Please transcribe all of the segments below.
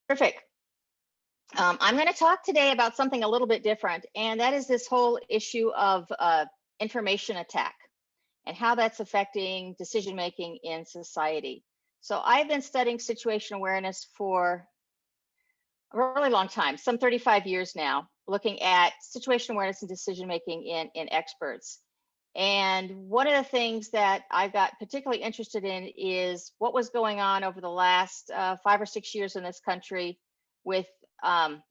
Terrific. I'm going to talk today about something a little bit different, and that is this whole issue of information attack and how that's affecting decision making in society. So I've been studying situation awareness for a really long time, some 35 years now, looking at situation awareness and decision making in experts. And one of the things that I got particularly interested in is what was going on over the last 5 or 6 years in this country with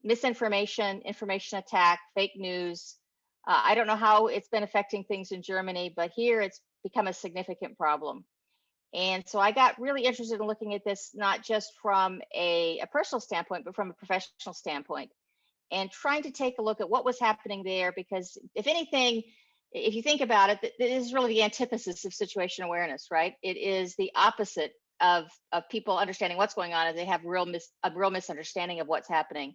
misinformation, information attack, fake news. I don't know how it's been affecting things in Germany, but here it's become a significant problem. And so I got really interested in looking at this, not just from a personal standpoint, but from a professional standpoint, and trying to take a look at what was happening there. Because if anything, if you think about it, this is really the antithesis of situation awareness, right? It is the opposite of people understanding what's going on, and they have a real misunderstanding of what's happening.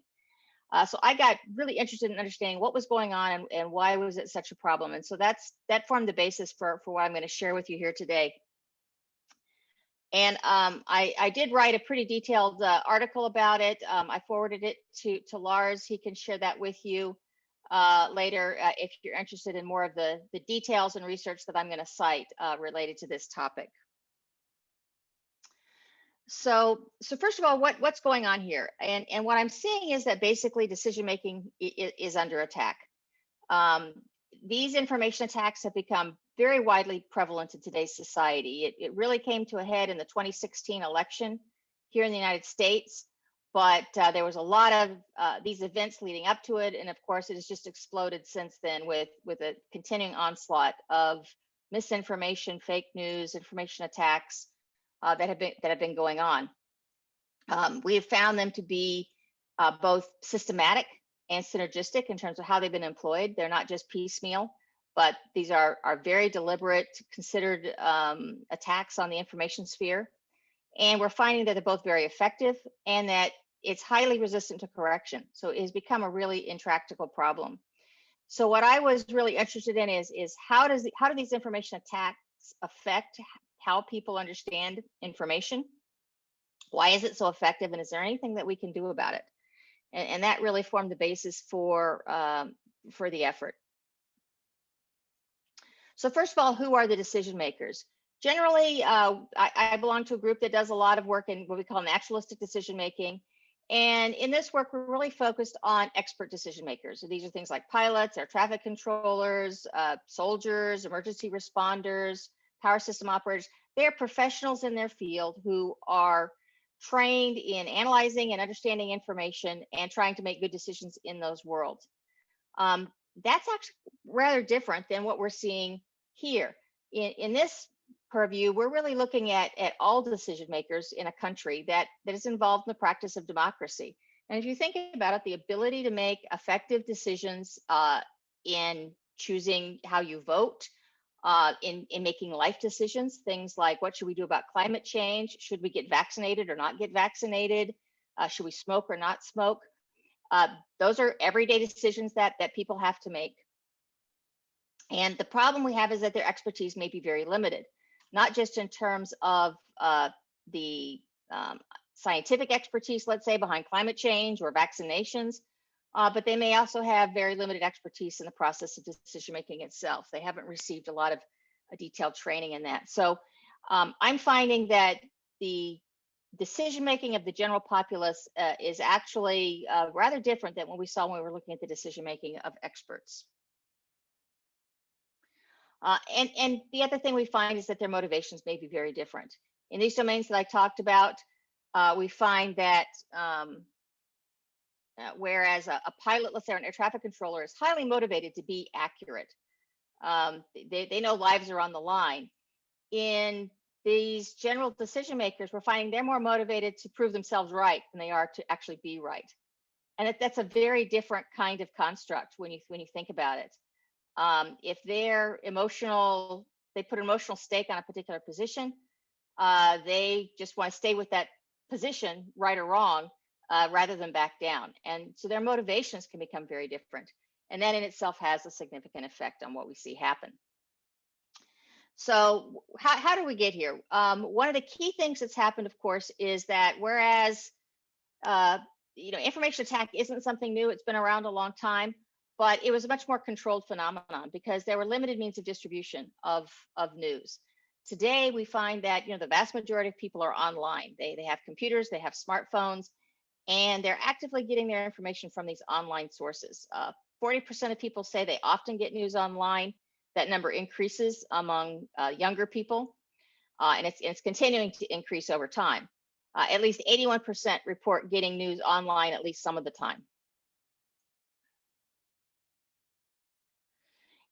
So I got really interested in understanding what was going on and why was it such a problem. And so that formed the basis for what I'm going to share with you here today. And I did write a pretty detailed article about it. I forwarded it to Lars. He can share that with you later if you're interested in more of the details and research that I'm going to cite related to this topic. So first of all, what's going on here? And what I'm seeing is that basically decision making is under attack. These information attacks have become very widely prevalent in today's society. It really came to a head in the 2016 election here in the United States, but there was a lot of these events leading up to it, and of course it has just exploded since then with a continuing onslaught of misinformation, fake news, information attacks that have been going on. We have found them to be both systematic and synergistic in terms of how they've been employed. They're not just piecemeal, but these are very deliberate, considered attacks on the information sphere. And we're finding that they're both very effective and that it's highly resistant to correction. So it has become a really intractable problem. So what I was really interested in is how do these information attacks affect how people understand information? Why is it so effective? And is there anything that we can do about it? And that really formed the basis for the effort. So first of all, who are the decision makers? Generally, I belong to a group that does a lot of work in what we call naturalistic decision making. And in this work, we're really focused on expert decision makers. So these are things like pilots, air traffic controllers, soldiers, emergency responders, power system operators. They're professionals in their field who are trained in analyzing and understanding information and trying to make good decisions in those worlds. That's actually rather different than what we're seeing here. In this purview, we're really looking at all decision makers in a country that is involved in the practice of democracy. And if you think about it, the ability to make effective decisions in choosing how you vote, in making life decisions, things like what should we do about climate change? Should we get vaccinated or not get vaccinated? Should we smoke or not smoke? Those are everyday decisions that people have to make. And the problem we have is that their expertise may be very limited, not just in terms of the scientific expertise, let's say, behind climate change or vaccinations, but they may also have very limited expertise in the process of decision making itself. They haven't received a lot of detailed training in that. So I'm finding that the decision making of the general populace is actually rather different than what we saw when we were looking at the decision making of experts. And the other thing we find is that their motivations may be very different. In these domains that I talked about, we find that whereas a pilot, let's say, or an air traffic controller is highly motivated to be accurate, they know lives are on the line. In these general decision makers, we're finding they're more motivated to prove themselves right than they are to actually be right. And that's a very different kind of construct when you think about it. If they're emotional, they put an emotional stake on a particular position, they just want to stay with that position, right or wrong, rather than back down. And so their motivations can become very different. And that in itself has a significant effect on what we see happen. So how do we get here? One of the key things that's happened, of course, is that whereas information attack isn't something new. It's been around a long time, but it was a much more controlled phenomenon because there were limited means of distribution of news. Today, we find that the vast majority of people are online. They have computers, they have smartphones, and they're actively getting their information from these online sources. 40% of people say they often get news online. That number increases among younger people, and it's continuing to increase over time. At least 81% report getting news online at least some of the time.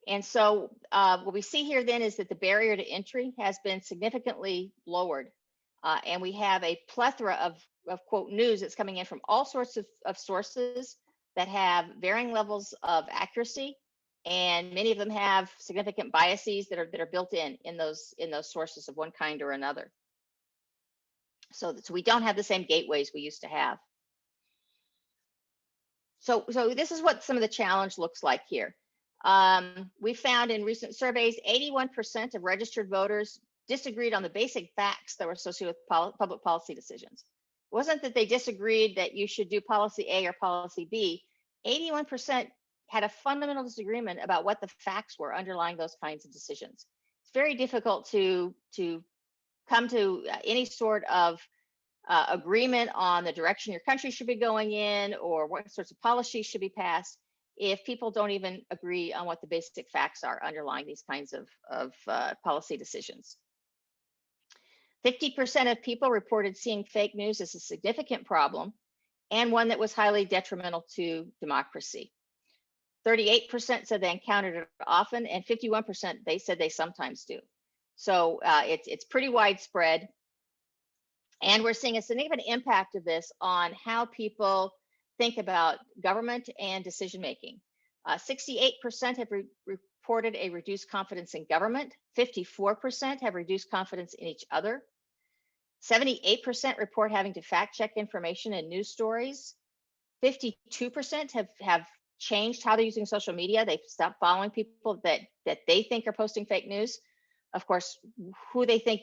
And so what we see here then is that the barrier to entry has been significantly lowered. And we have a plethora of quote news that's coming in from all sorts of sources that have varying levels of accuracy, and many of them have significant biases that are built in those sources of one kind or another. So we don't have the same gateways we used to have. So this is what some of the challenge looks like here. We found in recent surveys, 81% of registered voters disagreed on the basic facts that were associated with public policy decisions. It wasn't that they disagreed that you should do policy A or policy B. 81% had a fundamental disagreement about what the facts were underlying those kinds of decisions. It's very difficult to come to any sort of agreement on the direction your country should be going in or what sorts of policies should be passed if people don't even agree on what the basic facts are underlying these kinds of policy decisions. 50% of people reported seeing fake news as a significant problem and one that was highly detrimental to democracy. 38% said they encountered it often, and 51% they said they sometimes do. So it's pretty widespread. And we're seeing a significant impact of this on how people think about government and decision making. 68% have reported a reduced confidence in government. 54% have reduced confidence in each other. 78% report having to fact check information in news stories. 52% have changed how they're using social media. They've stopped following people that they think are posting fake news. Of course, who they think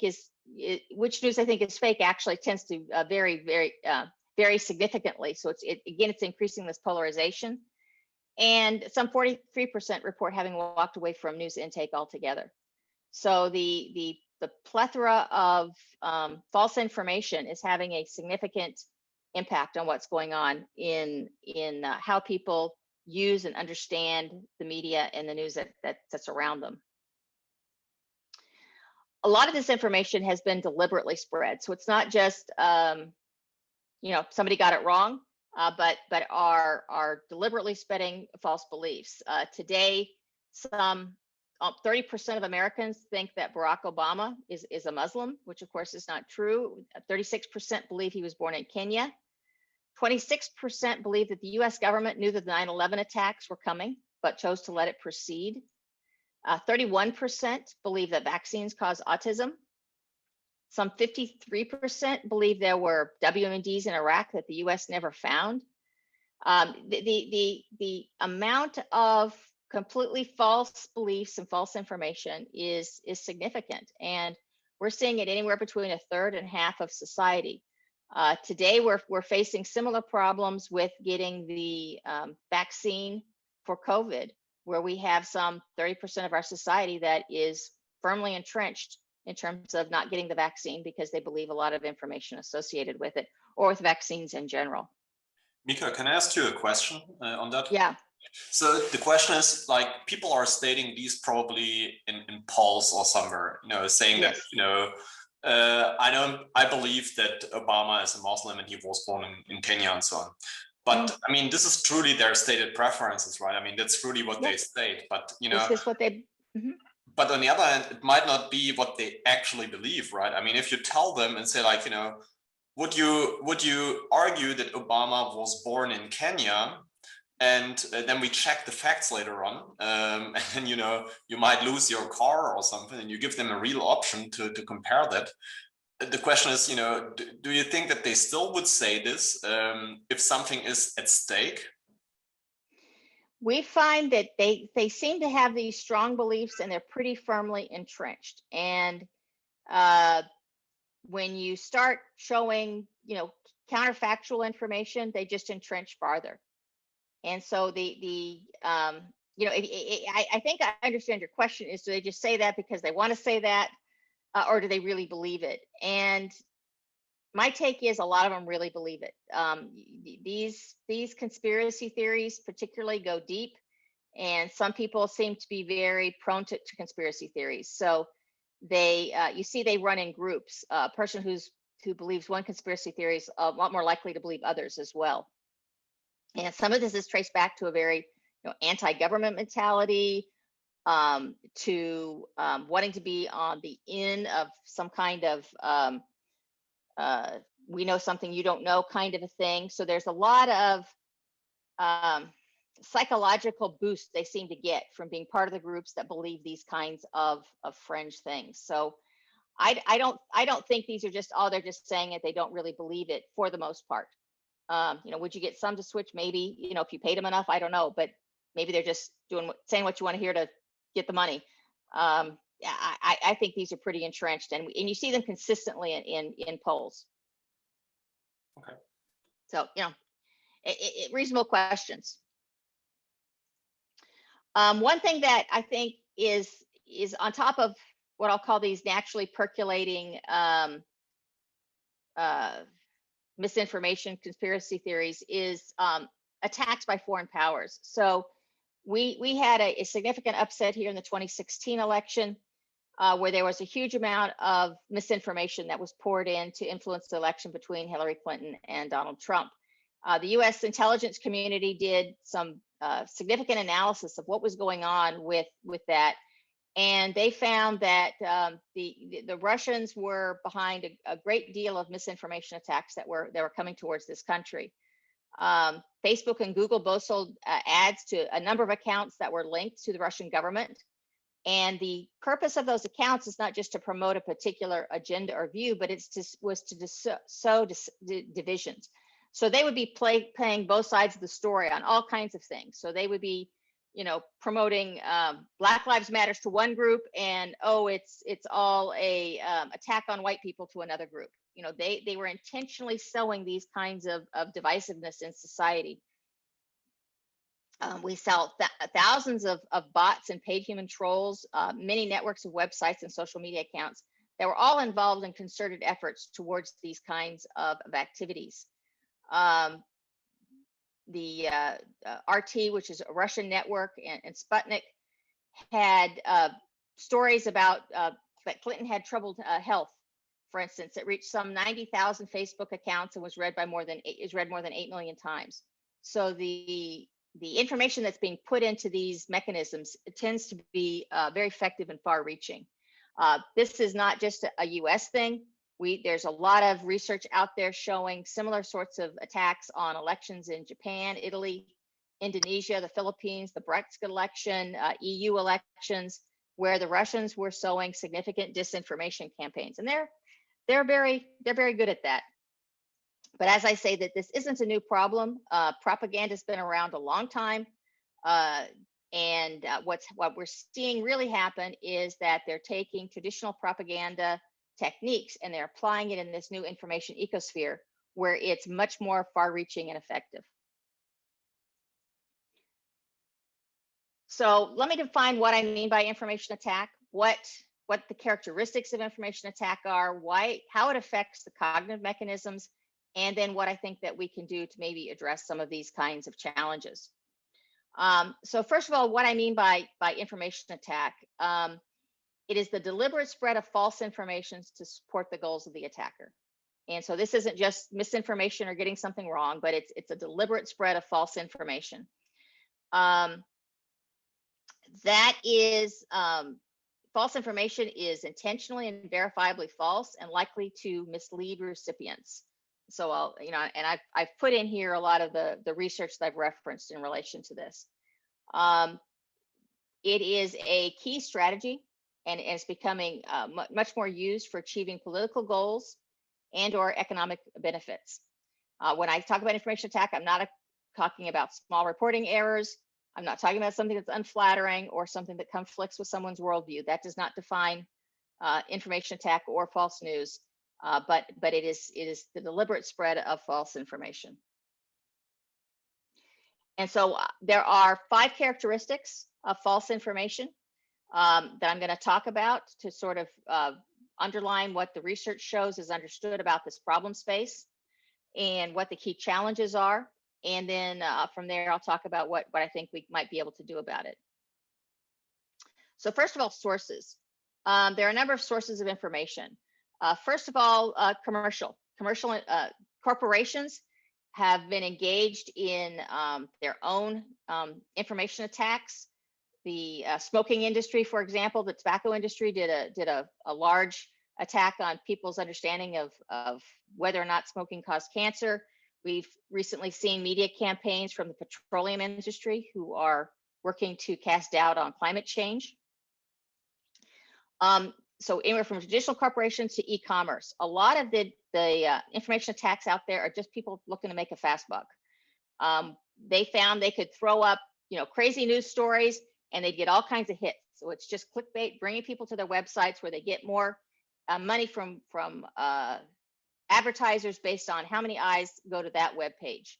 which news they think is fake actually tends to vary significantly. So it's increasing this polarization. And some 43% report having walked away from news intake altogether. So the plethora of false information is having a significant impact on what's going on in how people use and understand the media and the news that's around them. A lot of this information has been deliberately spread. So it's not just, somebody got it wrong, but are deliberately spreading false beliefs. Today, some 30% of Americans think that Barack Obama is a Muslim, which of course is not true. 36% believe he was born in Kenya. 26% believe that the US government knew that the 9/11 attacks were coming, but chose to let it proceed. 31% believe that vaccines cause autism. Some 53% believe there were WMDs in Iraq that the US never found. The amount of completely false beliefs and false information is significant, and we're seeing it anywhere between a third and half of society. Today, we're facing similar problems with getting the vaccine for COVID, where we have some 30% of our society that is firmly entrenched in terms of not getting the vaccine because they believe a lot of information associated with it or with vaccines in general. Mica, can I ask you a question on that? Yeah. So the question is, like, people are stating these probably in polls or somewhere, saying Yes. that, I believe that Obama is a Muslim and he was born in Kenya and so on. But I mean, this is truly their stated preferences, right? I mean, that's really what they state. But this is what they. But on the other hand, it might not be what they actually believe, right? I mean, if you tell them and say, like, would you argue that Obama was born in Kenya, and then we check the facts later on, and you might lose your car or something, and you give them a real option to compare that. The question is, do you think that they still would say this if something is at stake? We find that they seem to have these strong beliefs and they're pretty firmly entrenched. And when you start showing, counterfactual information, they just entrench farther. And so I think I understand your question is, do they just say that because they want to say that, or do they really believe it? And my take is a lot of them really believe it. These conspiracy theories particularly go deep, and some people seem to be very prone to conspiracy theories. So you see they run in groups. A person who believes one conspiracy theory is a lot more likely to believe others as well. And some of this is traced back to a very anti-government mentality, to wanting to be on the end of some kind of we know something you don't know kind of a thing. So there's a lot of psychological boost they seem to get from being part of the groups that believe these kinds of fringe things. So I don't think these are just, they're just saying it. They don't really believe it for the most part. Would you get some to switch? Maybe, if you paid them enough, I don't know, but maybe they're just saying what you want to hear to get the money. I think these are pretty entrenched, and you see them consistently in polls. Okay. So, reasonable questions. One thing that I think is on top of what I'll call these naturally percolating misinformation conspiracy theories is attacks by foreign powers. So we had a significant upset here in the 2016 election, where there was a huge amount of misinformation that was poured in to influence the election between Hillary Clinton and Donald Trump. The U.S. intelligence community did some significant analysis of what was going on with that, and they found that the Russians were behind a great deal of misinformation attacks that were coming towards this country. Facebook and Google both sold ads to a number of accounts that were linked to the Russian government. And the purpose of those accounts is not just to promote a particular agenda or view, but was to sow divisions. So they would be playing both sides of the story on all kinds of things. So they would be, promoting Black Lives Matters to one group, and it's all a attack on white people to another group. They were intentionally sowing these kinds of divisiveness in society. We sell thousands of bots and paid human trolls, many networks of websites and social media accounts that were all involved in concerted efforts towards these kinds of activities. The RT, which is a Russian network, and Sputnik had stories about that Clinton had troubled health. For instance, it reached some 90,000 Facebook accounts and was read more than 8 million times. So the information that's being put into these mechanisms tends to be very effective and far-reaching. This is not just a U.S. thing. There's a lot of research out there showing similar sorts of attacks on elections in Japan, Italy, Indonesia, the Philippines, the Brexit election, EU elections, where the Russians were sowing significant disinformation campaigns, and they're very good at that. But as I say, that this isn't a new problem. Propaganda's been around a long time, and what we're seeing really happen is that they're taking traditional propaganda techniques and they're applying it in this new information ecosphere where it's much more far-reaching and effective. So let me define what I mean by information attack, what the characteristics of information attack are, how it affects the cognitive mechanisms, and then what I think that we can do to maybe address some of these kinds of challenges. So first of all, what I mean by information attack, it is the deliberate spread of false information to support the goals of the attacker. And so this isn't just misinformation or getting something wrong, but it's a deliberate spread of false information. False information is intentionally and verifiably false and likely to mislead recipients. So I've put in here a lot of the research that I've referenced in relation to this. It is a key strategy, and it's becoming much more used for achieving political goals and or economic benefits. When I talk about information attack, I'm not talking about small reporting errors. I'm not talking about something that's unflattering or something that conflicts with someone's worldview. That does not define information attack or false news. but it is the deliberate spread of false information. And so there are 5 characteristics of false information that I'm going to talk about to sort of underline what the research shows is understood about this problem space and what the key challenges are. And then from there, I'll talk about what I think we might be able to do about it. So first of all, sources. There are a number of sources of information. First of all, commercial corporations have been engaged in their own information attacks. The smoking industry, for example, the tobacco industry did a large attack on people's understanding of whether or not smoking caused cancer. We've recently seen media campaigns from the petroleum industry who are working to cast doubt on climate change. So anywhere from traditional corporations to e-commerce, a lot of the information attacks out there are just people looking to make a fast buck. They found they could throw up, crazy news stories and they'd get all kinds of hits. So it's just clickbait, bringing people to their websites where they get more money from advertisers based on how many eyes go to that web page.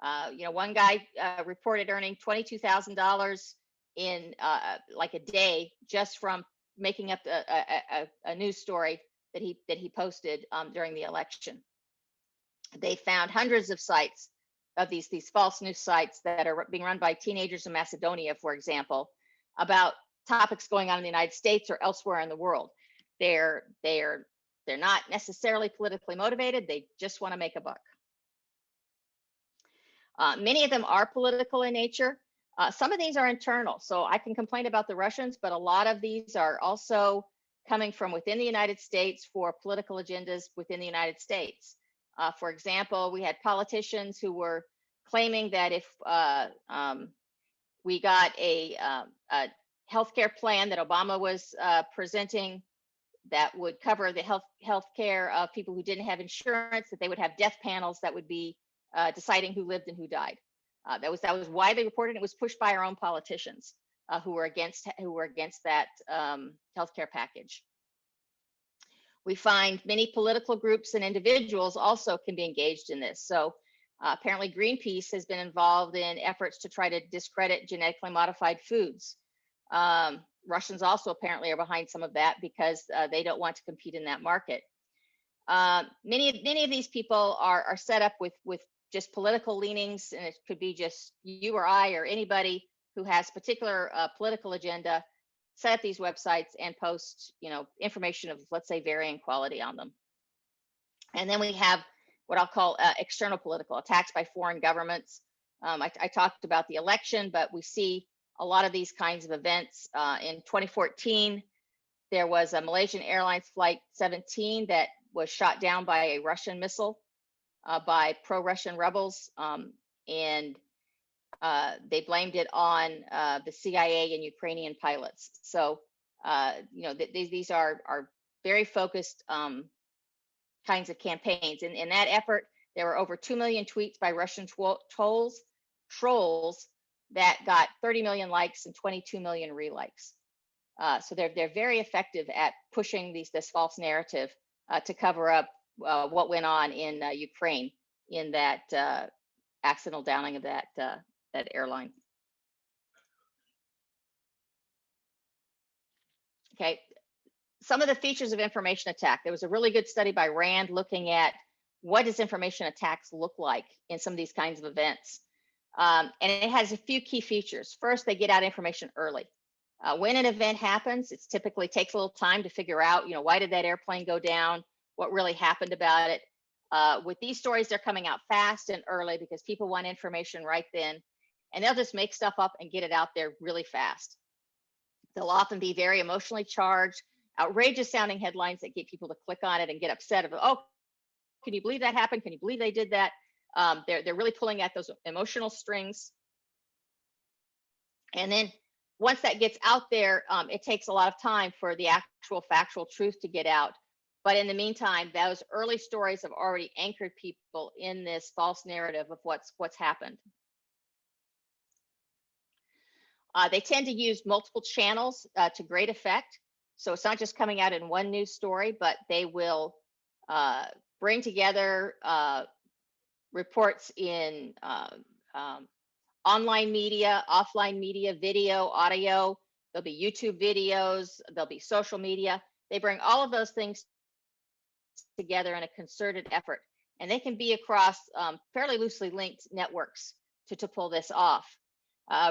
One guy reported earning $22,000 in like a day just from making up a news story that he posted during the election. They found hundreds of sites of these false news sites that are being run by teenagers in Macedonia, for example, about topics going on in the United States or elsewhere in the world. They're not necessarily politically motivated. They just want to make a buck. Many of them are political in nature. Some of these are internal. So I can complain about the Russians, but a lot of these are also coming from within the United States for political agendas within the United States. For example, we had politicians who were claiming that if we got a healthcare plan that Obama was presenting that would cover the health care of people who didn't have insurance, that they would have death panels that would be deciding who lived and who died. That was widely reported. It was pushed by our own politicians who were against that healthcare package. We find many political groups and individuals also can be engaged in this. So apparently Greenpeace has been involved in efforts to try to discredit genetically modified foods. Russians also apparently are behind some of that because they don't want to compete in that market. Many of these people are set up with just political leanings, and it could be just you or I or anybody who has particular political agenda, set up these websites and post, information of, let's say, varying quality on them. And then we have what I'll call external political attacks by foreign governments. I talked about the election, but we see a lot of these kinds of events. In 2014, there was a Malaysian Airlines Flight 17 that was shot down by a Russian missile by pro-Russian rebels, and they blamed it on the CIA and Ukrainian pilots. So, these are very focused kinds of campaigns. In that effort, there were over 2 million tweets by Russian trolls that got 30 million likes and 22 million relikes. So they're very effective at pushing this false narrative to cover up what went on in Ukraine in that accidental downing of that airline. Okay, some of the features of information attack. There was a really good study by Rand looking at what does information attacks look like in some of these kinds of events. And it has a few key features. First, they get out information early. When an event happens, it typically takes a little time to figure out, why did that airplane go down? What really happened about it? With these stories, they're coming out fast and early because people want information right then, and they'll just make stuff up and get it out there really fast. They'll often be very emotionally charged, outrageous sounding headlines that get people to click on it and get upset about, oh, can you believe that happened? Can you believe they did that? They're really pulling at those emotional strings. And then once that gets out there, it takes a lot of time for the actual factual truth to get out. But in the meantime, those early stories have already anchored people in this false narrative of what's happened. They tend to use multiple channels to great effect. So it's not just coming out in one news story, but they will bring together reports in online media, offline media, video, audio. There'll be YouTube videos, there'll be social media. They bring all of those things together in a concerted effort, and they can be across fairly loosely linked networks to pull this off.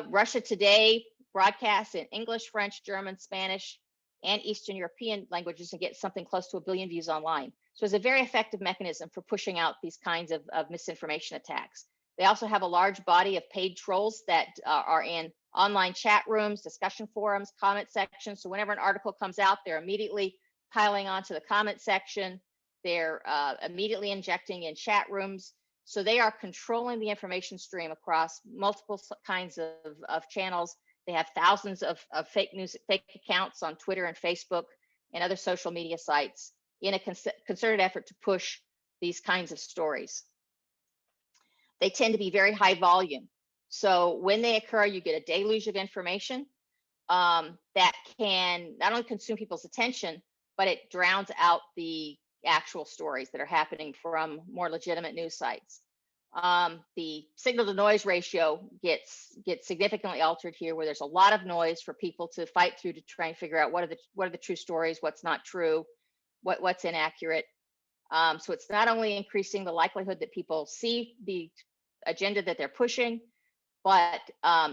Russia Today broadcasts in English, French, German, Spanish, and Eastern European languages and get something close to 1 billion views online. So it's a very effective mechanism for pushing out these kinds of misinformation attacks. They also have a large body of paid trolls that are in online chat rooms, discussion forums, comment sections. So whenever an article comes out, they're immediately piling onto the comment section. They're immediately injecting in chat rooms. So they are controlling the information stream across multiple kinds of channels. They have thousands of fake news, fake accounts on Twitter and Facebook and other social media sites in a concerted effort to push these kinds of stories. They tend to be very high volume. So when they occur, you get a deluge of information that can not only consume people's attention, but it drowns out the actual stories that are happening from more legitimate news sites. The signal to noise ratio gets significantly altered here, where there's a lot of noise for people to fight through to try and figure out what are the true stories, what's not true, what's inaccurate. So it's not only increasing the likelihood that people see the agenda that they're pushing, but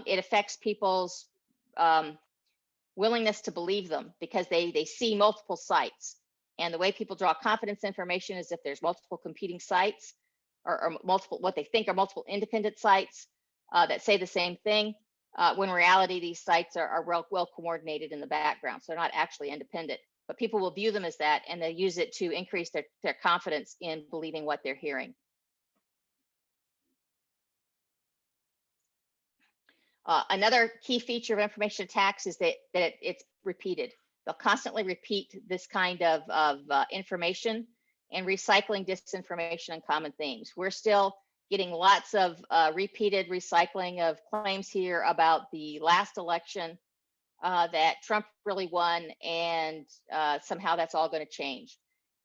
it affects people's willingness to believe them, because they see multiple sites. And the way people draw confidence information is if there's multiple competing sites or multiple, what they think are multiple independent sites that say the same thing, when in reality, these sites are well coordinated in the background. So they're not actually independent, but people will view them as that, and they use it to increase their confidence in believing what they're hearing. Another key feature of information attacks is that it's repeated. They'll constantly repeat this kind of information and recycling disinformation and common themes. We're still getting lots of repeated recycling of claims here about the last election that Trump really won, and somehow that's all going to change.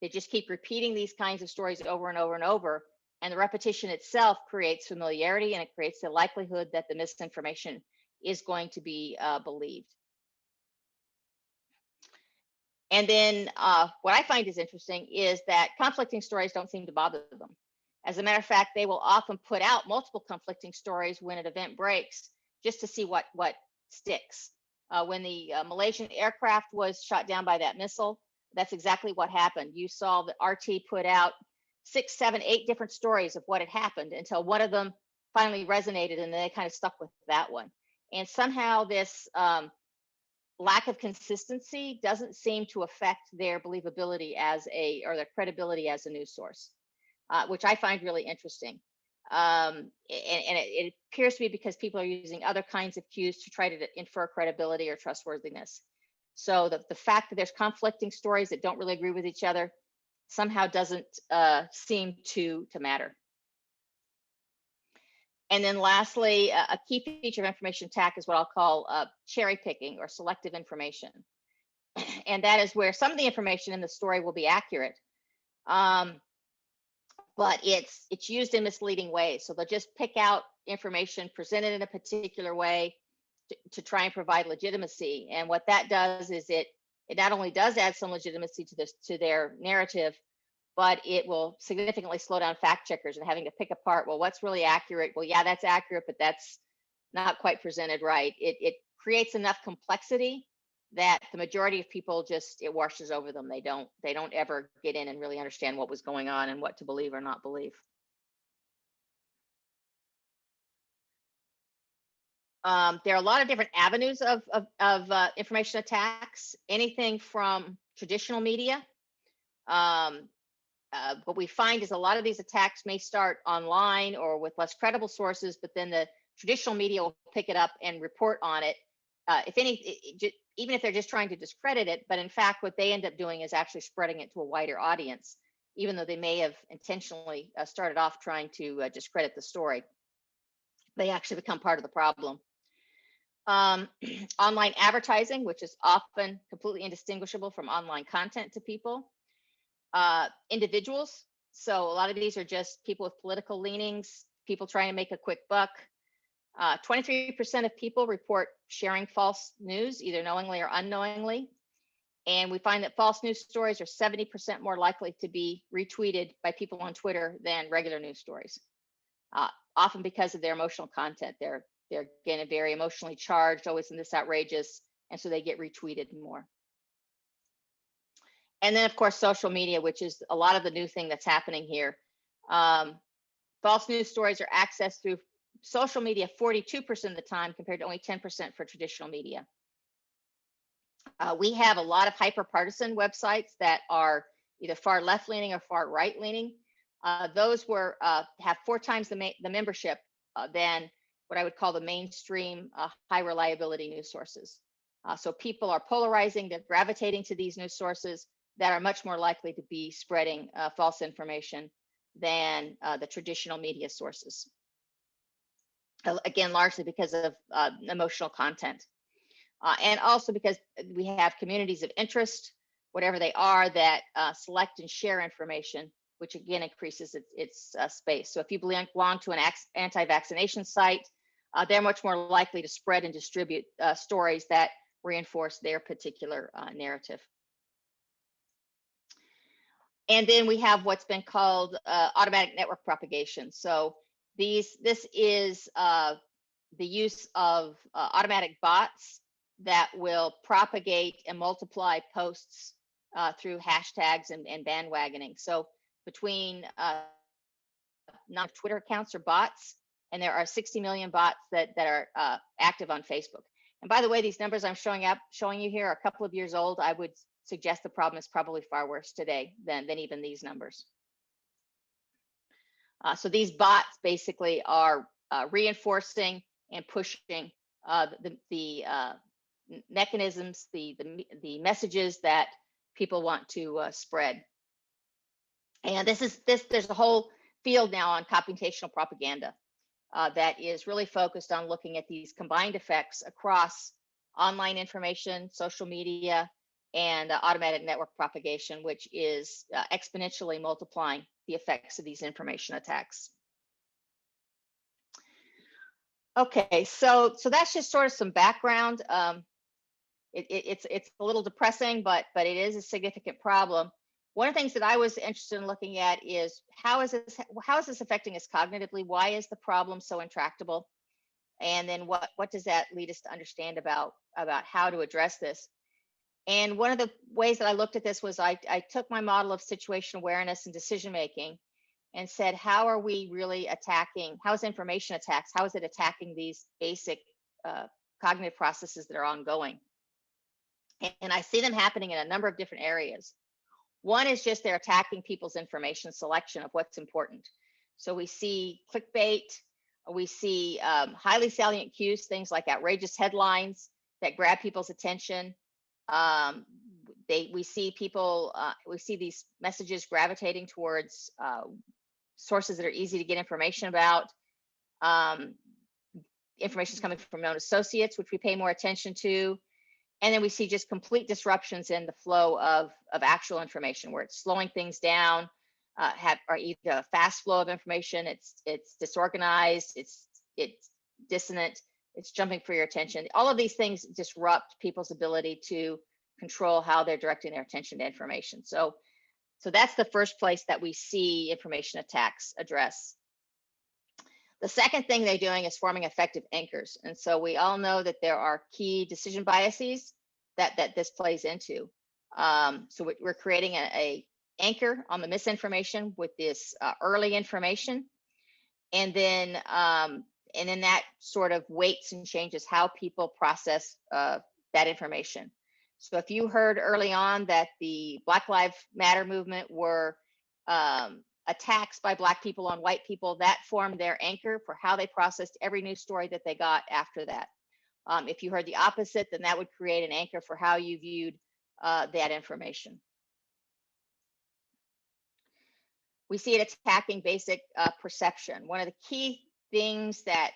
They just keep repeating these kinds of stories over and over and over, and the repetition itself creates familiarity, and it creates the likelihood that the misinformation is going to be believed. And then what I find is interesting is that conflicting stories don't seem to bother them. As a matter of fact, they will often put out multiple conflicting stories when an event breaks, just to see what sticks. When the Malaysian aircraft was shot down by that missile, that's exactly what happened. You saw that RT put out 6, 7, 8 different stories of what had happened until one of them finally resonated, and then they kind of stuck with that one. And somehow this lack of consistency doesn't seem to affect their believability or their credibility as a news source, which I find really interesting. And it appears to be because people are using other kinds of cues to try to infer credibility or trustworthiness. So the fact that there's conflicting stories that don't really agree with each other somehow doesn't seem to matter. And then lastly, a key feature of information attack is what I'll call cherry picking or selective information. And that is where some of the information in the story will be accurate, but it's used in misleading ways. So they'll just pick out information presented in a particular way to try and provide legitimacy. And what that does is it not only does add some legitimacy to their narrative, but it will significantly slow down fact checkers and having to pick apart, well, what's really accurate? Well, yeah, that's accurate, but that's not quite presented right. It creates enough complexity that the majority of people it washes over them. They don't ever get in and really understand what was going on and what to believe or not believe. There are a lot of different avenues of information attacks, anything from traditional media. What we find is a lot of these attacks may start online or with less credible sources, but then the traditional media will pick it up and report on it. Even if they're just trying to discredit it, but in fact, what they end up doing is actually spreading it to a wider audience, even though they may have intentionally started off trying to discredit the story. They actually become part of the problem. Online advertising, which is often completely indistinguishable from online content to people. individuals. So a lot of these are just people with political leanings, people trying to make a quick buck. 23% of people report sharing false news, either knowingly or unknowingly. And we find that false news stories are 70% more likely to be retweeted by people on Twitter than regular news stories, often because of their emotional content. They're again very emotionally charged, always in this outrageous, and so they get retweeted more. And then, of course, social media, which is a lot of the new thing that's happening here. False news stories are accessed through social media 42% of the time, compared to only 10% for traditional media. We have a lot of hyper-partisan websites that are either far left-leaning or far right-leaning. Those have 4 times the membership than what I would call the mainstream high-reliability news sources. So people are polarizing, they're gravitating to these news sources that are much more likely to be spreading false information than the traditional media sources. Again, largely because of emotional content. And also because we have communities of interest, whatever they are, that select and share information, which again increases its space. So if you belong to an anti-vaccination site, they're much more likely to spread and distribute stories that reinforce their particular narrative. And then we have what's been called automatic network propagation. So this is the use of automatic bots that will propagate and multiply posts through hashtags and bandwagoning. So between non-Twitter accounts or bots, and there are 60 million bots that are active on Facebook. And by the way, these numbers I'm showing you here are a couple of years old. I would suggest the problem is probably far worse today than even these numbers. So these bots basically are reinforcing and pushing the mechanisms, the messages that people want to spread. And there's a whole field now on computational propaganda that is really focused on looking at these combined effects across online information, social media, and automatic network propagation, which is exponentially multiplying the effects of these information attacks. Okay, so that's just sort of some background. It's a little depressing, but it is a significant problem. One of the things that I was interested in looking at is how is this affecting us cognitively? Why is the problem so intractable? And then what does that lead us to understand about how to address this? And one of the ways that I looked at this was I took my model of situation awareness and decision making and said, how are we really attacking, how is information attacks, how is it attacking these basic cognitive processes that are ongoing? And I see them happening in a number of different areas. One is just they're attacking people's information selection of what's important. So we see clickbait, we see highly salient cues, things like outrageous headlines that grab people's attention. We see these messages gravitating towards sources that are easy to get information about. Information is coming from known associates, which we pay more attention to. And then we see just complete disruptions in the flow of actual information, where it's slowing things down, or either a fast flow of information, it's disorganized, it's dissonant, it's jumping for your attention. All of these things disrupt people's ability to control how they're directing their attention to information. So that's the first place that we see information attacks address. The second thing they're doing is forming effective anchors. And so we all know that there are key decision biases that this plays into. So we're creating a anchor on the misinformation with this early information. And then that sort of weights and changes how people process that information. So if you heard early on that the Black Lives Matter movement were attacks by Black people on white people, that formed their anchor for how they processed every news story that they got after that. If you heard the opposite, then that would create an anchor for how you viewed that information. We see it attacking basic perception. One of the key things that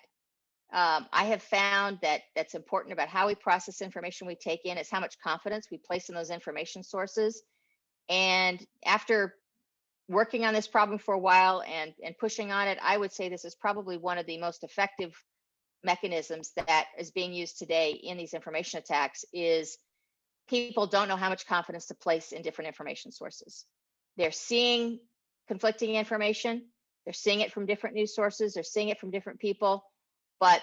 I have found that's important about how we process information we take in is how much confidence we place in those information sources. And after working on this problem for a while and pushing on it, I would say this is probably one of the most effective mechanisms that is being used today in these information attacks. Is people don't know how much confidence to place in different information sources. They're seeing conflicting information. They're seeing it from different news sources. They're seeing it from different people, but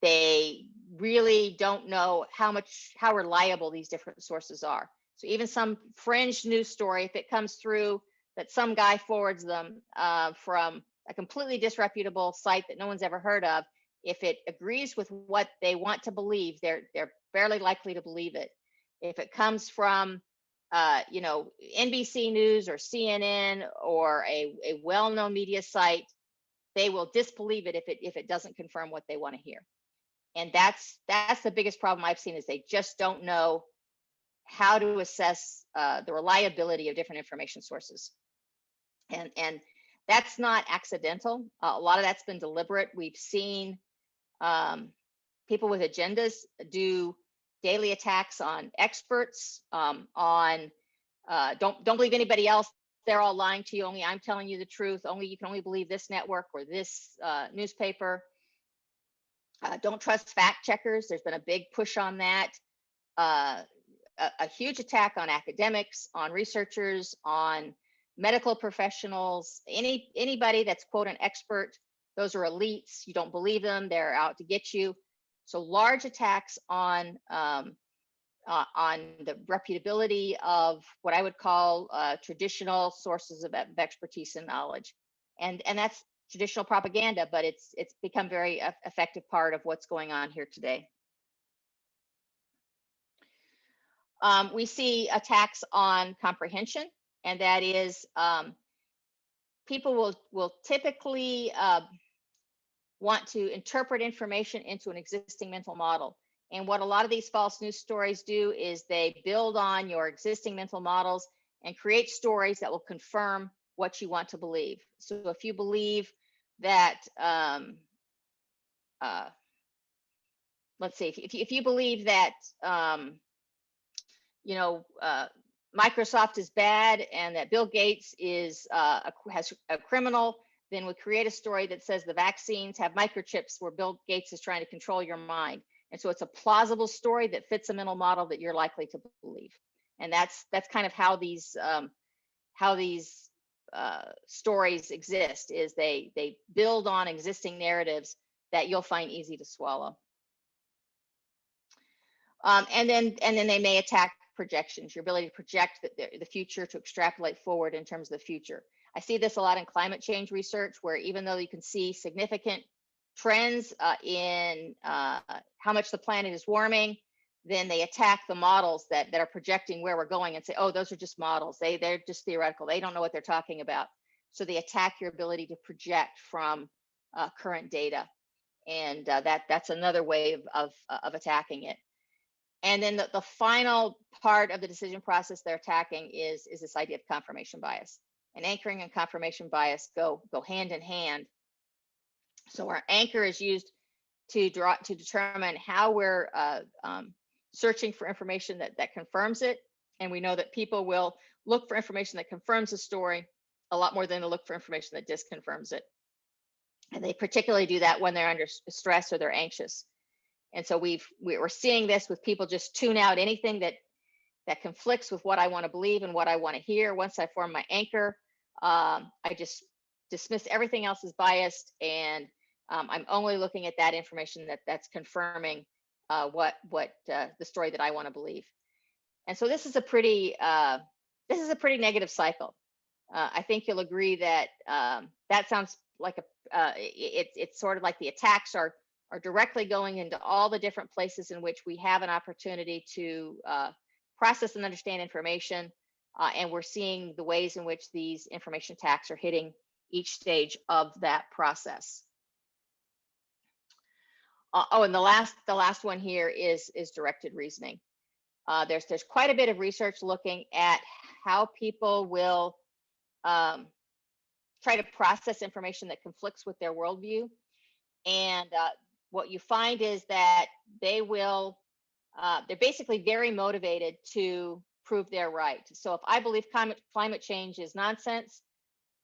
they really don't know how reliable these different sources are. So even some fringe news story, if it comes through that some guy forwards them from a completely disreputable site that no one's ever heard of, if it agrees with what they want to believe, they're fairly likely to believe it. If it comes from NBC News or CNN or a well-known media site, they will disbelieve it if it doesn't confirm what they want to hear. And that's the biggest problem I've seen, is they just don't know how to assess the reliability of different information sources. And that's not accidental. A lot of that's been deliberate. We've seen people with agendas do daily attacks on experts, on don't believe anybody else. They're all lying to you. Only I'm telling you the truth. You can only believe this network or this newspaper. Don't trust fact checkers. There's been a big push on that. A huge attack on academics, on researchers, on medical professionals, anybody that's quote an expert. Those are elites. You don't believe them. They're out to get you. So large attacks on the reputability of what I would call traditional sources of expertise and knowledge, and that's traditional propaganda, but it's become very effective part of what's going on here today. We see attacks on comprehension, and that is people will typically want to interpret information into an existing mental model. And what a lot of these false news stories do is they build on your existing mental models and create stories that will confirm what you want to believe. So if you believe that, let's see, if you believe that, Microsoft is bad and that Bill Gates has a criminal, then we create a story that says the vaccines have microchips where Bill Gates is trying to control your mind. And so it's a plausible story that fits a mental model that you're likely to believe. And that's kind of how these stories exist, is they build on existing narratives that you'll find easy to swallow. And then they may attack projections, your ability to project the future, to extrapolate forward in terms of the future. I see this a lot in climate change research, where even though you can see significant trends in how much the planet is warming, then they attack the models that are projecting where we're going and say, oh, those are just models. They're just theoretical. They don't know what they're talking about. So they attack your ability to project from current data. And that's another way of attacking it. And then the final part of the decision process they're attacking is this idea of confirmation bias. And anchoring and confirmation bias go hand in hand. So our anchor is used to determine how we're searching for information that confirms it. And we know that people will look for information that confirms a story a lot more than they look for information that disconfirms it. And they particularly do that when they're under stress or they're anxious. And so we're seeing this with people just tune out anything that conflicts with what I want to believe and what I want to hear. Once I form my anchor, I just dismiss everything else as biased, and I'm only looking at that information that's confirming what the story that I want to believe. And so this is a pretty negative cycle. I think you'll agree that that sounds like it's sort of like the attacks are directly going into all the different places in which we have an opportunity to process and understand information, and we're seeing the ways in which these information attacks are hitting each stage of that process. And the last one here is directed reasoning. There's quite a bit of research looking at how people will try to process information that conflicts with their worldview. And what you find is that they're basically very motivated to prove they're right. So if I believe climate change is nonsense,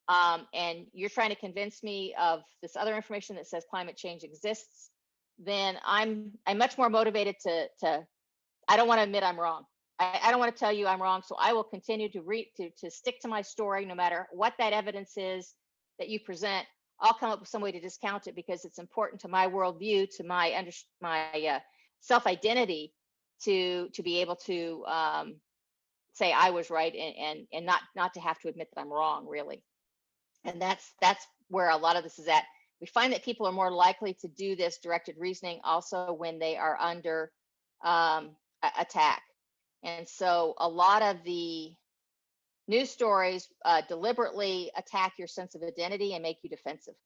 and you're trying to convince me of this other information that says climate change exists, then I'm much more motivated to I don't want to admit I'm wrong. I don't want to tell you I'm wrong. So I will continue to stick to my story, no matter what that evidence is that you present. I'll come up with some way to discount it because it's important to my worldview, to my self-identity, to be able to say I was right, and not to have to admit that I'm wrong, really. And that's where a lot of this is at. We find that people are more likely to do this directed reasoning also when they are under attack. And so a lot of the news stories deliberately attack your sense of identity and make you defensive.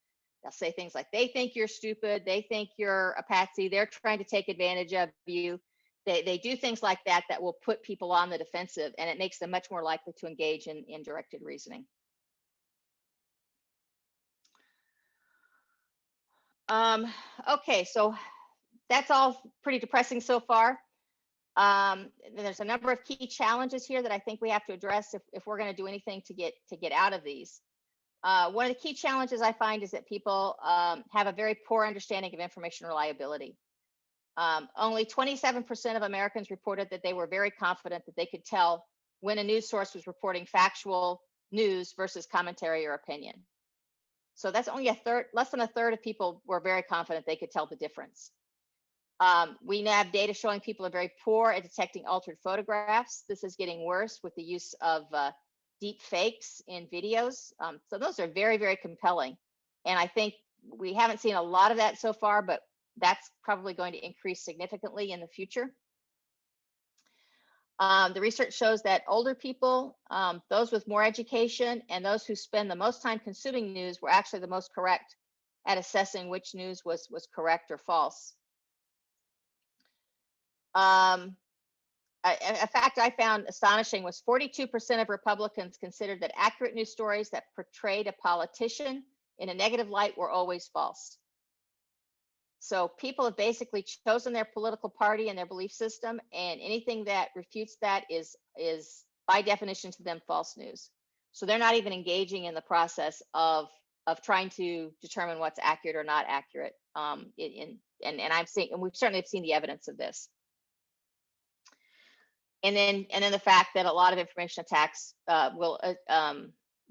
They'll say things like, they think you're stupid, they think you're a patsy, they're trying to take advantage of you. They do things like that that will put people on the defensive, and it makes them much more likely to engage in directed reasoning. Okay, so that's all pretty depressing so far. There's a number of key challenges here that I think we have to address if we're going to do anything to get out of these. One of the key challenges I find is that people have a very poor understanding of information reliability. Only 27% of Americans reported that they were very confident that they could tell when a news source was reporting factual news versus commentary or opinion. So that's only less than a third of people were very confident they could tell the difference. We now have data showing people are very poor at detecting altered photographs. This is getting worse with the use of deep fakes in videos. So those are very, very compelling. And I think we haven't seen a lot of that so far, but that's probably going to increase significantly in the future. The research shows that older people, those with more education, and those who spend the most time consuming news were actually the most correct at assessing which news was correct or false. A fact I found astonishing was 42% of Republicans considered that accurate news stories that portrayed a politician in a negative light were always false. So people have basically chosen their political party and their belief system, and anything that refutes that is by definition to them false news. So they're not even engaging in the process of trying to determine what's accurate or not accurate. And we've certainly seen the evidence of this. And then the fact that a lot of information attacks will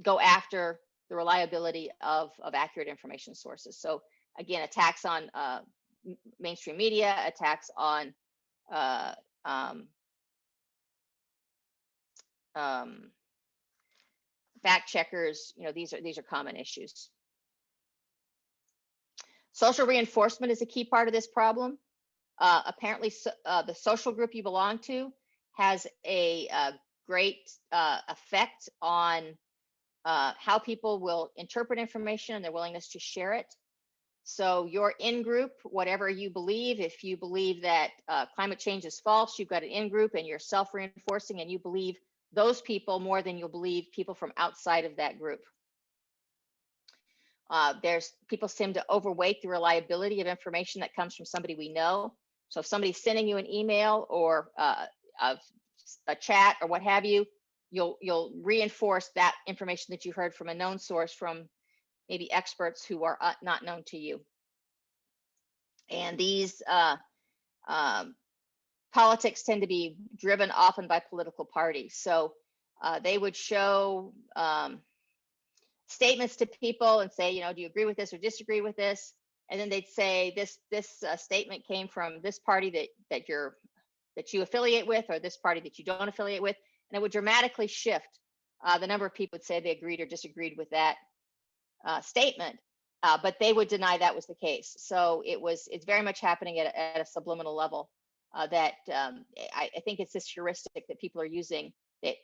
go after the reliability of accurate information sources. So again, attacks on mainstream media, attacks on fact checkers. These are common issues. Social reinforcement is a key part of this problem. Apparently, the social group you belong to has a great effect on how people will interpret information and their willingness to share it. So your in-group, whatever you believe, if you believe that climate change is false, you've got an in-group and you're self-reinforcing, and you believe those people more than you'll believe people from outside of that group. People seem to overweight the reliability of information that comes from somebody we know. So if somebody's sending you an email or a chat or what have you, you'll reinforce that information that you heard from a known source, from maybe experts who are not known to you. And these politics tend to be driven often by political parties. So they would show statements to people and say, do you agree with this or disagree with this? And then they'd say this statement came from this party that you affiliate with, or this party that you don't affiliate with, and it would dramatically shift the number of people would say they agreed or disagreed with that statement, but they would deny that was the case. So it's very much happening at a subliminal level. That I think it's this heuristic that people are using. That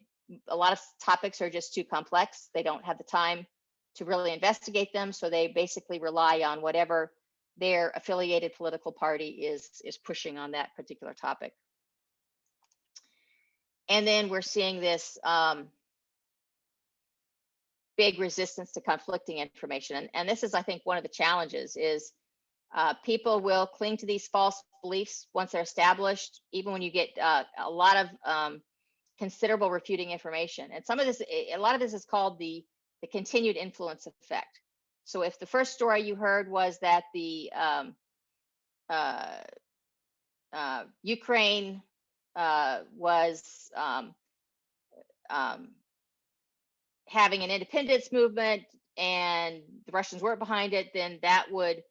a lot of topics are just too complex. They don't have the time to really investigate them, so they basically rely on whatever their affiliated political party is pushing on that particular topic. And then we're seeing this big resistance to conflicting information. And this is, I think, one of the challenges is people will cling to these false beliefs once they're established, even when you get a lot of considerable refuting information. And some of this, a lot of this is called the continued influence effect. So if the first story you heard was that the Ukraine was having an independence movement and the Russians weren't behind it, then that would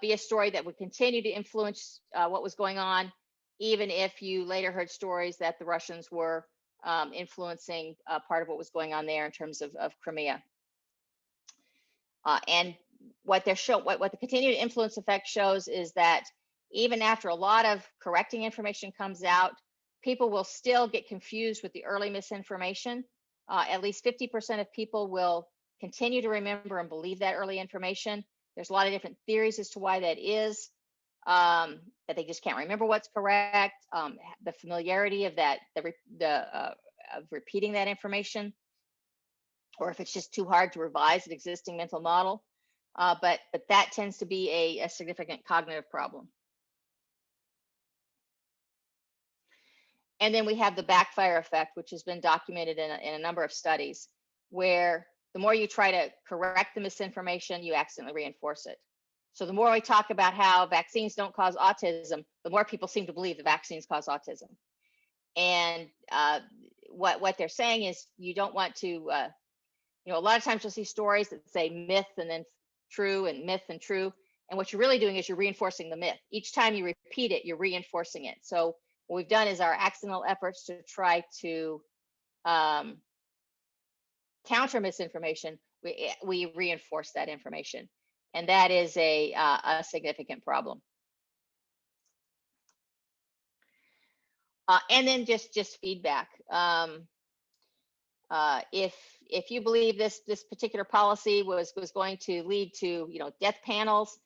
be a story that would continue to influence what was going on, even if you later heard stories that the Russians were influencing part of what was going on there in terms of Crimea. And what the continued influence effect shows is that even after a lot of correcting information comes out, people will still get confused with the early misinformation. At least 50% of people will continue to remember and believe that early information. There's a lot of different theories as to why that is, that they just can't remember what's correct, the familiarity of that, of repeating that information, or if it's just too hard to revise an existing mental model. But that tends to be a significant cognitive problem. And then we have the backfire effect, which has been documented in a number of studies, where the more you try to correct the misinformation, you accidentally reinforce it. So the more we talk about how vaccines don't cause autism, the more people seem to believe the vaccines cause autism. And what they're saying is you don't want to, a lot of times you'll see stories that say myth and then true and myth and true. And what you're really doing is you're reinforcing the myth. Each time you repeat it, you're reinforcing it. So what we've done is our accidental efforts to try to counter misinformation, we reinforce that information. And that is a significant problem. And then just feedback. If you believe this particular policy was going to lead to death panels,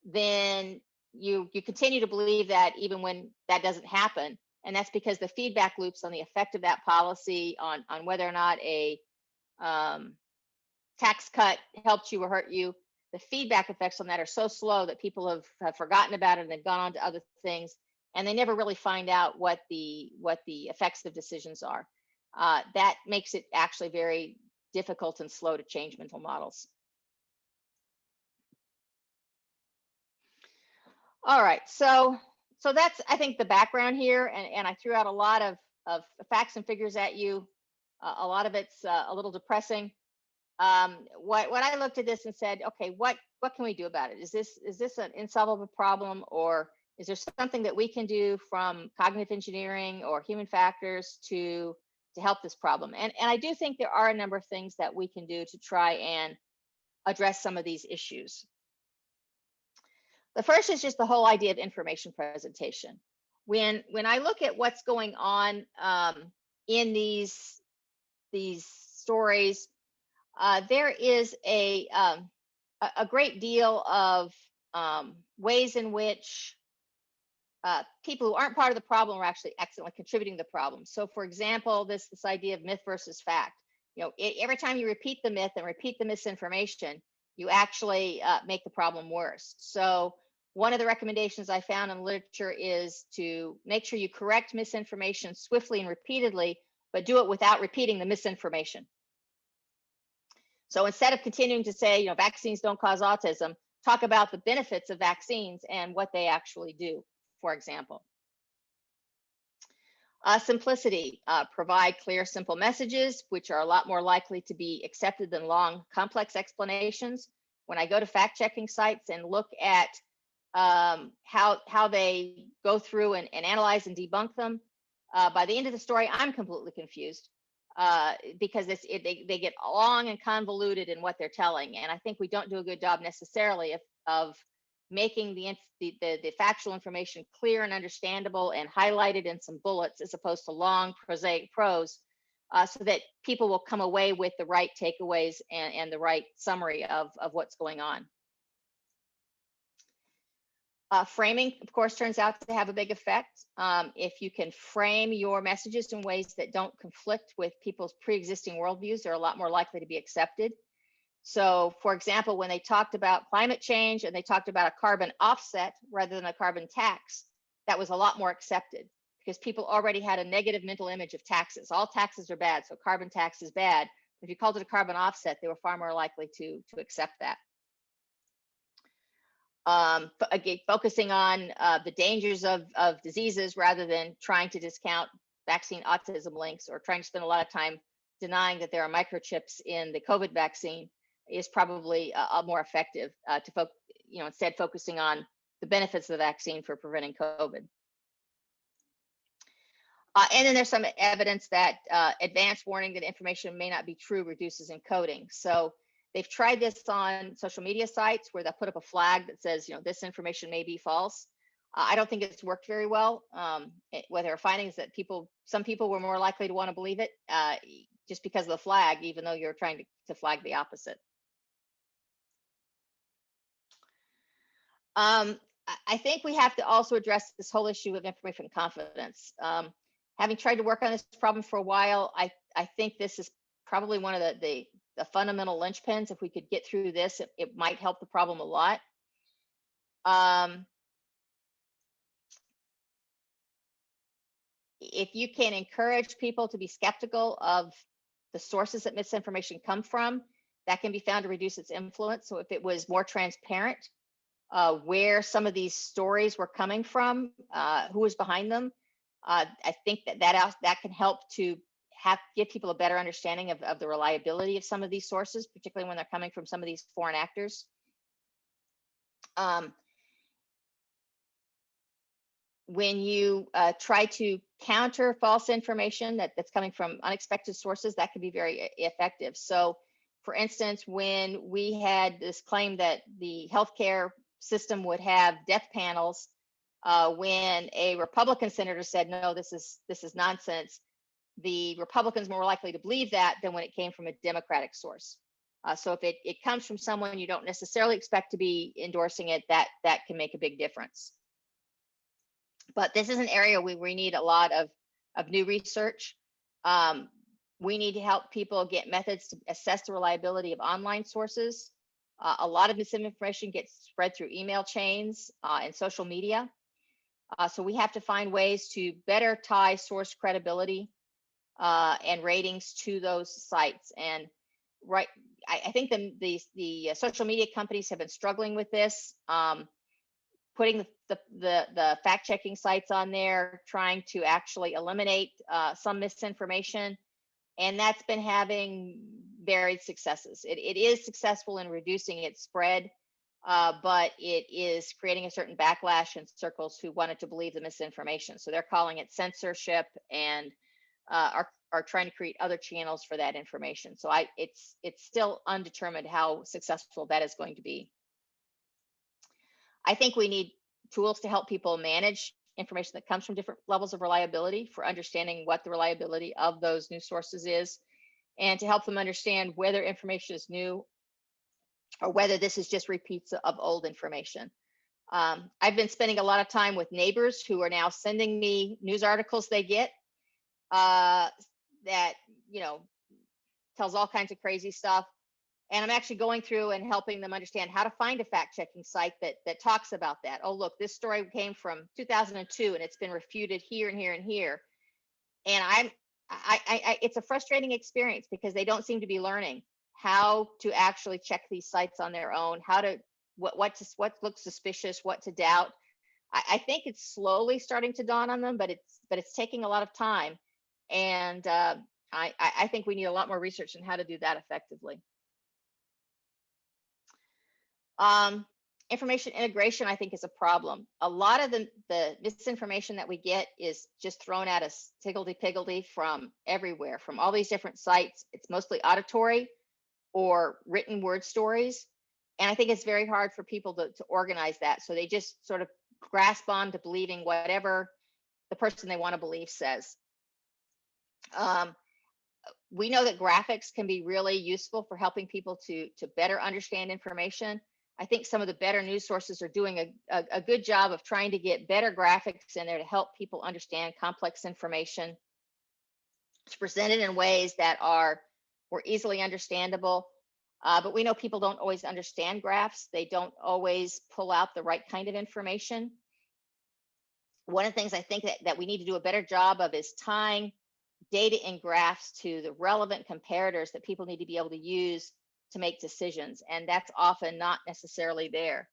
then you continue to believe that even when that doesn't happen. And that's because the feedback loops on the effect of that policy on whether or not a tax cut helped you or hurt you, the feedback effects on that are so slow that people have forgotten about it and they've gone on to other things, and they never really find out what the effects of decisions are. That makes it actually very difficult and slow to change mental models. All right, so that's, I think, the background here, and I threw out a lot of facts and figures at you. A lot of it's a little depressing. What I looked at this and said, okay, what can we do about it? Is this an insolvable problem, or is there something that we can do from cognitive engineering or human factors to help this problem? And I do think there are a number of things that we can do to try and address some of these issues. The first is just the whole idea of information presentation. When I look at what's going on in these stories, there is a great deal of ways in which people who aren't part of the problem are actually accidentally contributing to the problem. So, for example, this idea of myth versus fact. Every time you repeat the myth and repeat the misinformation, you actually make the problem worse. So one of the recommendations I found in literature is to make sure you correct misinformation swiftly and repeatedly, but do it without repeating the misinformation. So instead of continuing to say, vaccines don't cause autism, talk about the benefits of vaccines and what they actually do, for example. Simplicity, provide clear, simple messages, which are a lot more likely to be accepted than long, complex explanations. When I go to fact-checking sites and look at how they go through and analyze and debunk them, by the end of the story, I'm completely confused because they get long and convoluted in what they're telling. And I think we don't do a good job necessarily of making the factual information clear and understandable and highlighted in some bullets as opposed to long prosaic prose, so that people will come away with the right takeaways and the right summary of what's going on. Framing, of course, turns out to have a big effect. If you can frame your messages in ways that don't conflict with people's pre-existing worldviews, they're a lot more likely to be accepted. So, for example, when they talked about climate change and they talked about a carbon offset rather than a carbon tax, that was a lot more accepted because people already had a negative mental image of taxes. All taxes are bad, so carbon tax is bad. If you called it a carbon offset, they were far more likely to accept that. Again, focusing on the dangers of diseases rather than trying to discount vaccine autism links, or trying to spend a lot of time denying that there are microchips in the COVID vaccine, is probably more effective to instead focusing on the benefits of the vaccine for preventing COVID. And then there's some evidence that advanced warning that information may not be true reduces encoding. So they've tried this on social media sites where they'll put up a flag that says, this information may be false. I don't think it's worked very well. What they're finding is that some people were more likely to want to believe it just because of the flag, even though you're trying to flag the opposite. I think we have to also address this whole issue of information confidence. Having tried to work on this problem for a while, I think this is probably one of the fundamental linchpins. If we could get through this, it might help the problem a lot. If you can encourage people to be skeptical of the sources that misinformation come from, that can be found to reduce its influence. So if it was more transparent where some of these stories were coming from, who was behind them, I think that can help to give people a better understanding of the reliability of some of these sources, particularly when they're coming from some of these foreign actors. When you try to counter false information that's coming from unexpected sources, that can be very effective. So, for instance, when we had this claim that the healthcare system would have death panels, when a Republican senator said, no, this is nonsense, the Republicans more likely to believe that than when it came from a Democratic source. So if it comes from someone you don't necessarily expect to be endorsing it, that can make a big difference. But this is an area where we need a lot of new research. We need to help people get methods to assess the reliability of online sources. A lot of misinformation gets spread through email chains and social media. So we have to find ways to better tie source credibility and ratings to those sites. And I think the social media companies have been struggling with this. Putting the fact-checking sites on there, trying to actually eliminate some misinformation, and that's been having varied successes. It is successful in reducing its spread, but it is creating a certain backlash in circles who wanted to believe the misinformation. So they're calling it censorship and are trying to create other channels for that information. So it's still undetermined how successful that is going to be. I think we need tools to help people manage information that comes from different levels of reliability for understanding what the reliability of those news sources is, and to help them understand whether information is new or whether this is just repeats of old information. I've been spending a lot of time with neighbors who are now sending me news articles they get that, tells all kinds of crazy stuff. And I'm actually going through and helping them understand how to find a fact-checking site that talks about that. Oh, look, this story came from 2002 and it's been refuted here and here and here. And it's a frustrating experience because they don't seem to be learning how to actually check these sites on their own, what looks suspicious, what to doubt. I think it's slowly starting to dawn on them, but it's taking a lot of time. And I think we need a lot more research on how to do that effectively. Information integration, I think, is a problem. A lot of the misinformation that we get is just thrown at us higgledy-piggledy from everywhere, from all these different sites. It's mostly auditory or written word stories. And I think it's very hard for people to organize that. So they just sort of grasp on to believing whatever the person they want to believe says. We know that graphics can be really useful for helping people to better understand information. I think some of the better news sources are doing a good job of trying to get better graphics in there to help people understand complex information. It's presented in ways that were easily understandable, but we know people don't always understand graphs. They don't always pull out the right kind of information. one of the things I think that we need to do a better job of is tying data in graphs to the relevant comparators that people need to be able to use to make decisions. And that's often not necessarily there.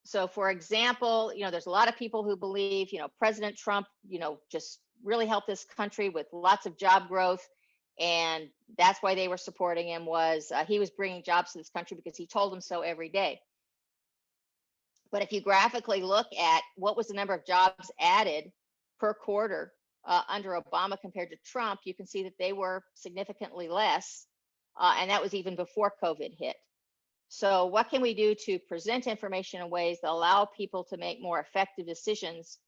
So for example, there's a lot of people who believe, President Trump, just really helped this country with lots of job growth. And that's why they were supporting him, was he was bringing jobs to this country because he told them so every day. But if you graphically look at what was the number of jobs added per quarter under Obama compared to Trump, you can see that they were significantly less. And that was even before COVID hit. So what can we do to present information in ways that allow people to make more effective decisions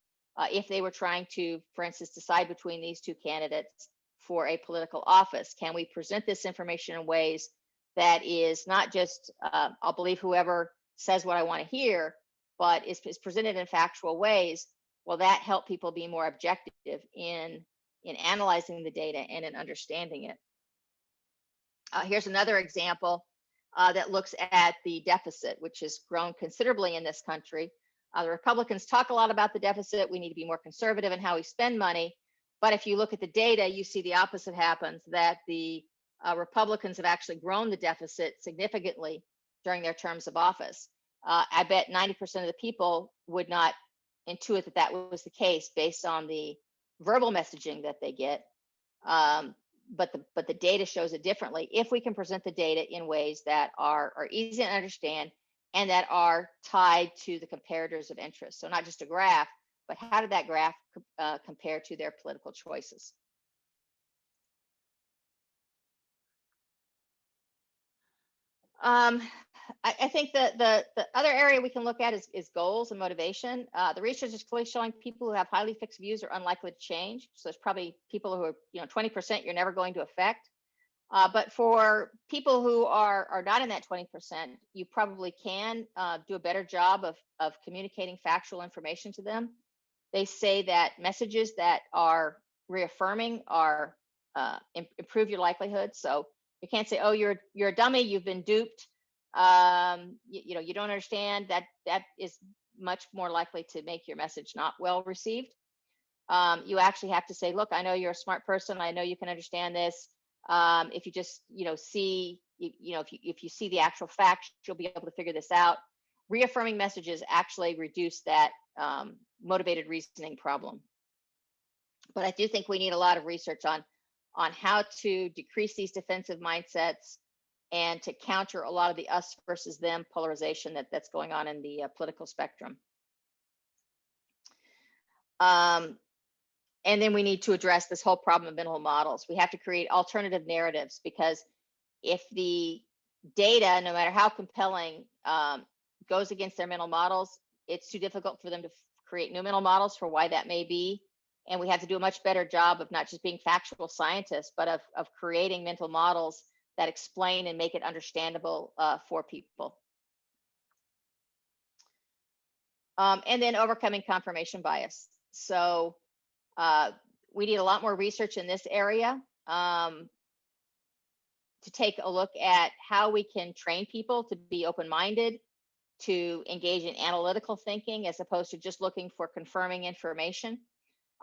if they were trying to, for instance, decide between these two candidates for a political office? Can we present this information in ways that is not just, I'll believe whoever says what I want to hear, but is presented in factual ways? Will that help people be more objective in analyzing the data and in understanding it? Here's another example that looks at the deficit, which has grown considerably in this country. The Republicans talk a lot about the deficit. We need to be more conservative in how we spend money. But if you look at the data, you see the opposite happens, that the Republicans have actually grown the deficit significantly during their terms of office. I bet 90% of the people would not intuit that that was the case based on the verbal messaging that they get. But the data shows it differently if we can present the data in ways that are easy to understand and that are tied to the comparators of interest. So not just a graph, but how did that graph compare to their political choices? I think the other area we can look at is goals and motivation. The research is clearly showing people who have highly fixed views are unlikely to change. So there's probably people who are, 20% you're never going to affect. But for people who are not in that 20%, you probably can do a better job of communicating factual information to them. They say that messages that are reaffirming are improve your likelihood. So you can't say, "Oh, you're a dummy. You've been duped. You don't understand." That is much more likely to make your message not well received. You actually have to say, "Look, I know you're a smart person. I know you can understand this. If you just see if you see the actual facts, you'll be able to figure this out." Reaffirming messages actually reduce that motivated reasoning problem. But I do think we need a lot of research on how to decrease these defensive mindsets and to counter a lot of the us versus them polarization that's going on in the political spectrum. And then we need to address this whole problem of mental models. We have to create alternative narratives, because if the data, no matter how compelling, goes against their mental models, it's too difficult for them to create new mental models for why that may be. And we have to do a much better job of not just being factual scientists, but of creating mental models that explain and make it understandable for people. And then overcoming confirmation bias. So we need a lot more research in this area to take a look at how we can train people to be open-minded, to engage in analytical thinking as opposed to just looking for confirming information,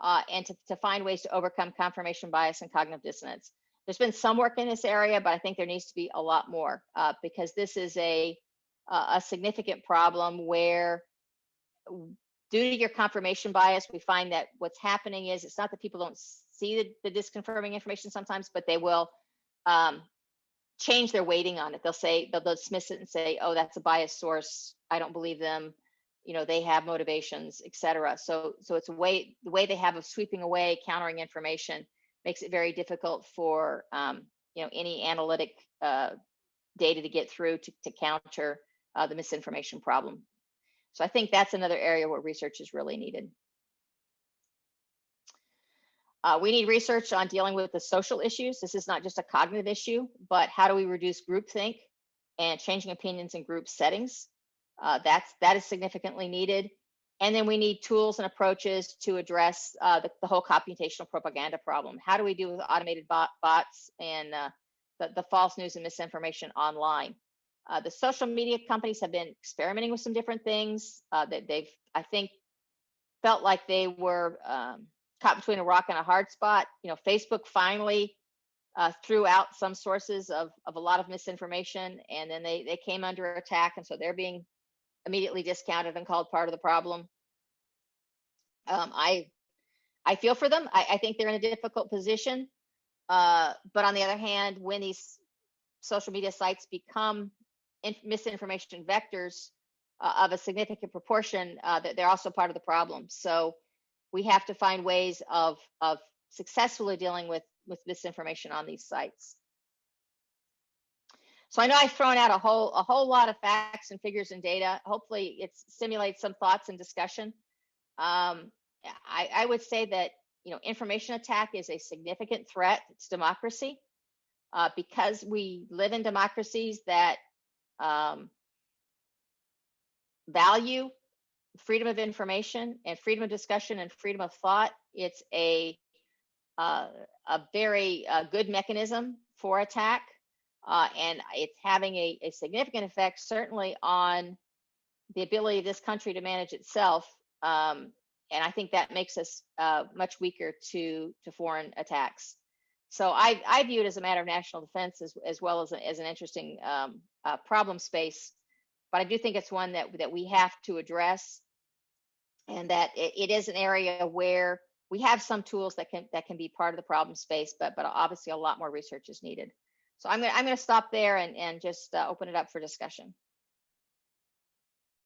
and to find ways to overcome confirmation bias and cognitive dissonance. There's been some work in this area, but I think there needs to be a lot more because this is a significant problem where, due to your confirmation bias, we find that what's happening is it's not that people don't see the disconfirming information sometimes, but they will change their weighting on it. They'll dismiss it and say, "Oh, that's a biased source. I don't believe them. They have motivations, etc." So it's the way they have of sweeping away, countering information makes it very difficult for any analytic data to get through to counter the misinformation problem. So I think that's another area where research is really needed. We need research on dealing with the social issues. This is not just a cognitive issue, but how do we reduce groupthink and changing opinions in group settings? That is significantly needed. And then we need tools and approaches to address the whole computational propaganda problem. How do we deal with automated bots and the false news and misinformation online? The social media companies have been experimenting with some different things. I think felt like they were caught between a rock and a hard spot. Facebook finally threw out some sources of a lot of misinformation, and then they came under attack, and so they're being immediately discounted and called part of the problem. I feel for them. I think they're in a difficult position. But on the other hand, when these social media sites become misinformation vectors of a significant proportion, that they're also part of the problem. So we have to find ways of successfully dealing with misinformation on these sites. So I know I've thrown out a whole lot of facts and figures and data. Hopefully it stimulates some thoughts and discussion. I would say that information attack is a significant threat to democracy, because we live in democracies that value freedom of information and freedom of discussion and freedom of thought. It's a very good mechanism for attack, and it's having a significant effect, certainly on the ability of this country to manage itself. And I think that makes us much weaker to foreign attacks. So I view it as a matter of national defense, as well as an interesting problem space. But I do think it's one that we have to address, and that it is an area where we have some tools that can be part of the problem space, but obviously a lot more research is needed. So I'm going to stop there and just open it up for discussion.